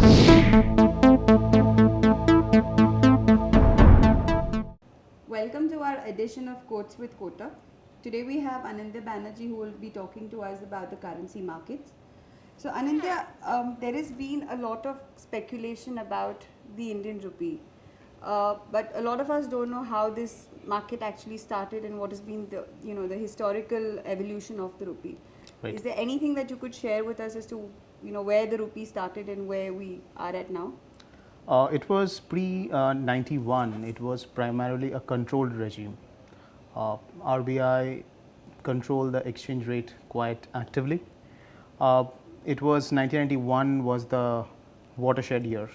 Welcome to our edition of Quotes with Kota. Today we have Anindya Banerjee who will be talking to us about the currency markets. So Anindya, there has been a lot of speculation about the Indian rupee, but a lot of us don't know how this market actually started and what has been the historical evolution of the rupee. Right. Is there anything that you could share with us as to where the rupee started and where we are at now? It was pre 91, it was primarily a controlled regime. RBI controlled the exchange rate quite actively. It was 1991 was the watershed year,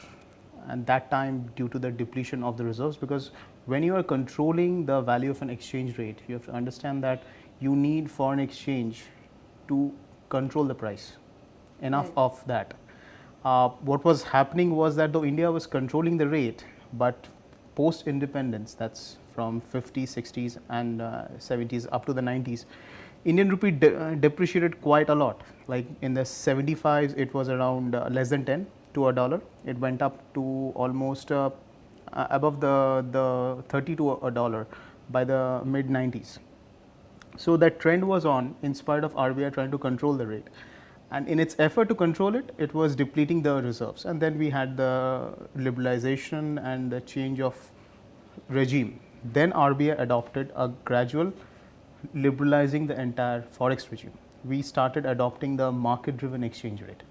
and that time due to the depletion of the reserves, because when you are controlling the value of an exchange rate, you have to understand that you need foreign exchange to control the price, enough Right. of that. What was happening was that though India was controlling the rate, but post independence, that's from 50s, 60s, and 70s up to the 90s, Indian rupee depreciated quite a lot. Like in the 75s, it was around less than 10 to a dollar. It went up to almost above the 30 to a dollar by the mid 90s. So that trend was on in spite of RBI trying to control the rate. And in its effort to control it, it was depleting the reserves. And then we had the liberalization and the change of regime. Then RBI adopted a gradual liberalizing the entire forex regime. We started adopting the market driven exchange rate.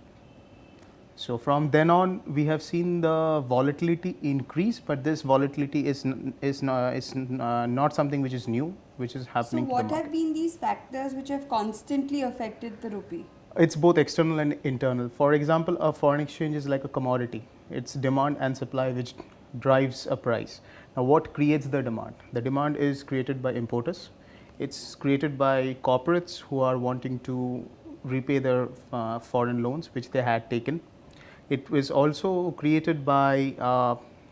So from then on, we have seen the volatility increase, but this volatility is not something which is new, which is So happening. what to the have market. been these factors which have constantly affected the rupee? It's both external and internal. For example, a foreign exchange is like a commodity. It's demand and supply which drives a price. Now, what creates the demand? The demand is created by importers. It's created by corporates who are wanting to repay their foreign loans which they had taken. It was also created by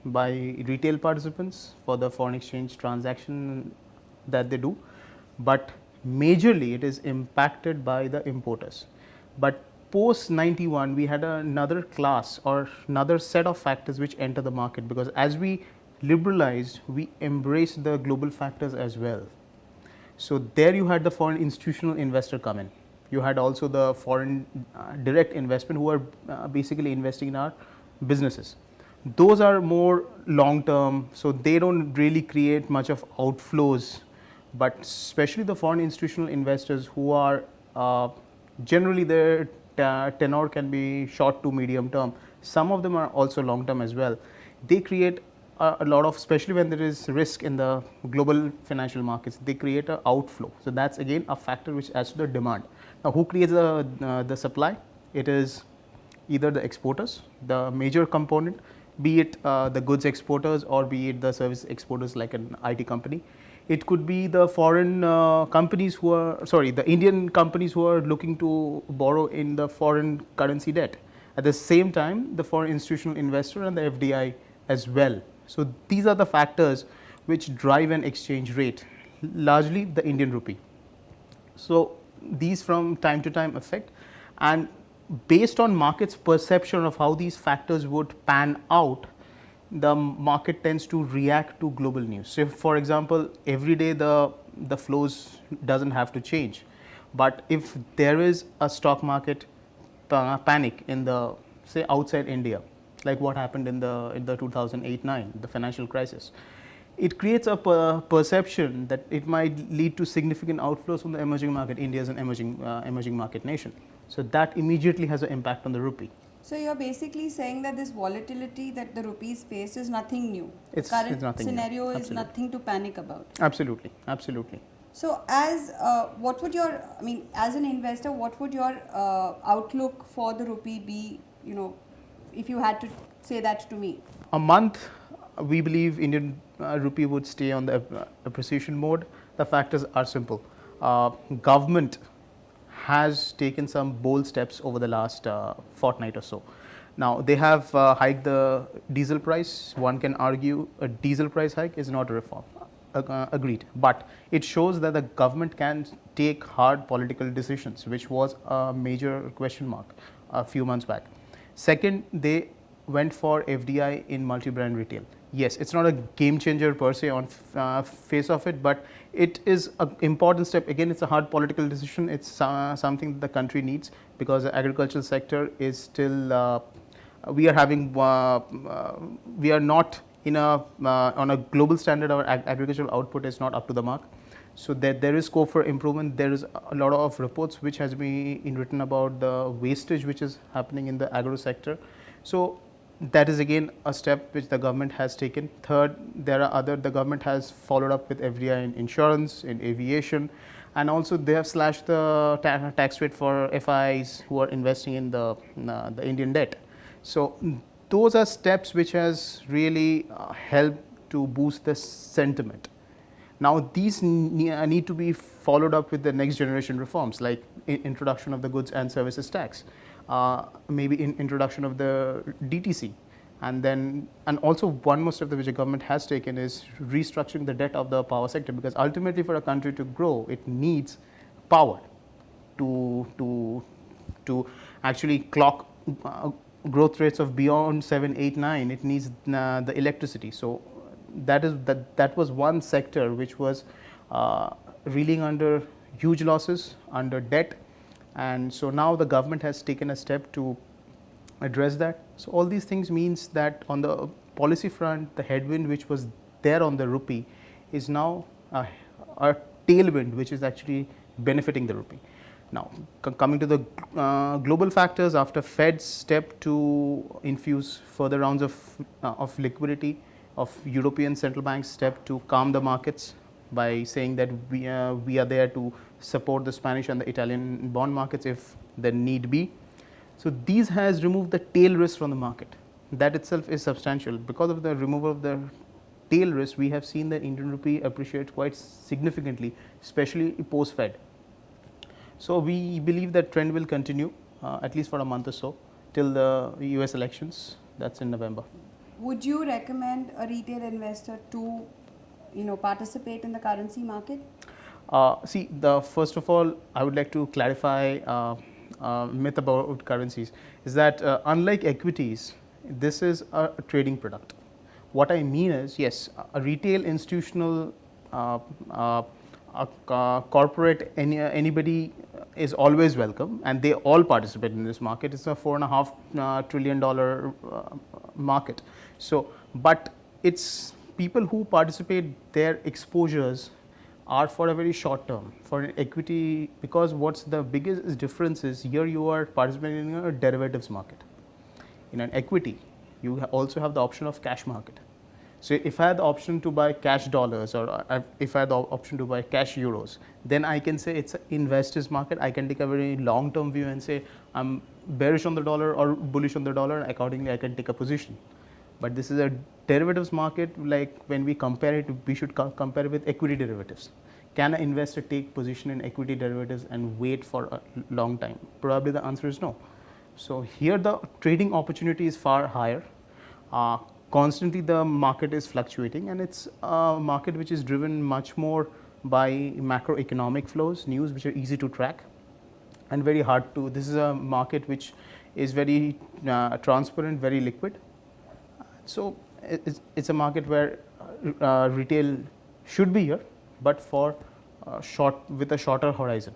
retail participants for the foreign exchange transaction that they do, but majorly it is impacted by the importers. But post 91, we had another class or another set of factors which enter the market, because as we liberalized, we embraced the global factors as well. So there you had the foreign institutional investor come in. You had also the foreign direct investment who are basically investing in our businesses. Those are more long term, so they don't really create much of outflows. But especially the foreign institutional investors who are generally their tenor can be short to medium term. Some of them are also long term as well. They create a lot of, especially when there is risk in the global financial markets, they create an outflow. So that's again a factor which adds to the demand. Now, who creates the supply? It is either the exporters, the major component, be it the goods exporters or be it the service exporters like an IT company. It could be the foreign companies who are, sorry, the Indian companies who are looking to borrow in the foreign currency debt. At the same time, the foreign institutional investor and the FDI as well. So these are the factors which drive an exchange rate, largely the Indian rupee. So these from time to time affect, and based on market's perception of how these factors would pan out, the market tends to react to global news. So, for example, every day the flows doesn't have to change, but if there is a stock market panic in the, say, outside India, like what happened in the 2008-9, the financial crisis, it creates a perception that it might lead to significant outflows from the emerging market. India is an emerging market nation, so that immediately has an impact on the rupee. So you're basically saying that this volatility that the rupees face is nothing new. It's Current nothing new. scenario is Absolutely. nothing to panic about. Absolutely, absolutely. So as what would your, I mean, as an investor, what would your outlook for the rupee be? If you had to say that to me. A month, we believe Indian rupee would stay on the appreciation mode. The factors are simple. Government has taken some bold steps over the last fortnight or so. Now, they have hiked the diesel price. One can argue a diesel price hike is not a reform. Agreed. But it shows that the government can take hard political decisions, which was a major question mark a few months back. Second, they went for FDI in multi-brand retail. Yes, it's not a game changer per se on face of it, but it is an important step. Again, it's a hard political decision. It's something that the country needs, because the agricultural sector is still, we are having, we are not in a, on a global standard, our agricultural output is not up to the mark. So there is scope for improvement. There is a lot of reports which has been written about the wastage which is happening in the agro sector. So that is again a step which the government has taken. Third, the government has followed up with FDI in insurance, in aviation, and also they have slashed the tax rate for FIs who are investing in the Indian debt. So those are steps which has really helped to boost the sentiment. Now these need to be followed up with the next generation reforms, like introduction of the goods and services tax, maybe introduction of the DTC, and also one more step that which the government has taken is restructuring the debt of the power sector, because ultimately for a country to grow, it needs power to actually clock growth rates of beyond 7, 8, 9. It needs the electricity. So that was one sector which was reeling under huge losses, under debt, and so now the government has taken a step to address that. So all these things means that on the policy front, the headwind which was there on the rupee is now a tailwind which is actually benefiting the rupee. Now coming to the global factors, after Fed's step to infuse further rounds of liquidity, of European central banks step to calm the markets by saying that we are there to support the Spanish and the Italian bond markets if the need be. So these has removed the tail risk from the market. That itself is substantial. Because of the removal of the tail risk, we have seen the Indian rupee appreciate quite significantly, especially post Fed. So we believe that trend will continue at least for a month or so till the US elections. That's in November. Would you recommend a retail investor to, participate in the currency market? See, first of all, I would like to clarify myth about currencies is that unlike equities, this is a trading product. What I mean is, yes, a retail, institutional, corporate, anybody is always welcome, and they all participate in this market. It's a $4.5 trillion market. So, but it's people who participate, their exposures are for a very short term. For an equity, because what's the biggest difference is here you are participating in a derivatives market. In an equity, you also have the option of cash market. So if I had the option to buy cash dollars, or if I had the option to buy cash euros, then I can say it's an investors market. I can take a very long term view and say I'm bearish on the dollar or bullish on the dollar, and accordingly I can take a position. But this is a derivatives market. Like when we compare it, we should compare it with equity derivatives. Can an investor take position in equity derivatives and wait for a long time? Probably the answer is no. So here the trading opportunity is far higher. Constantly the market is fluctuating, and it's a market which is driven much more by macroeconomic flows, news which are easy to track and very hard to. This is a market which is very transparent, very liquid. So it's a market where retail should be here, but for with a shorter horizon.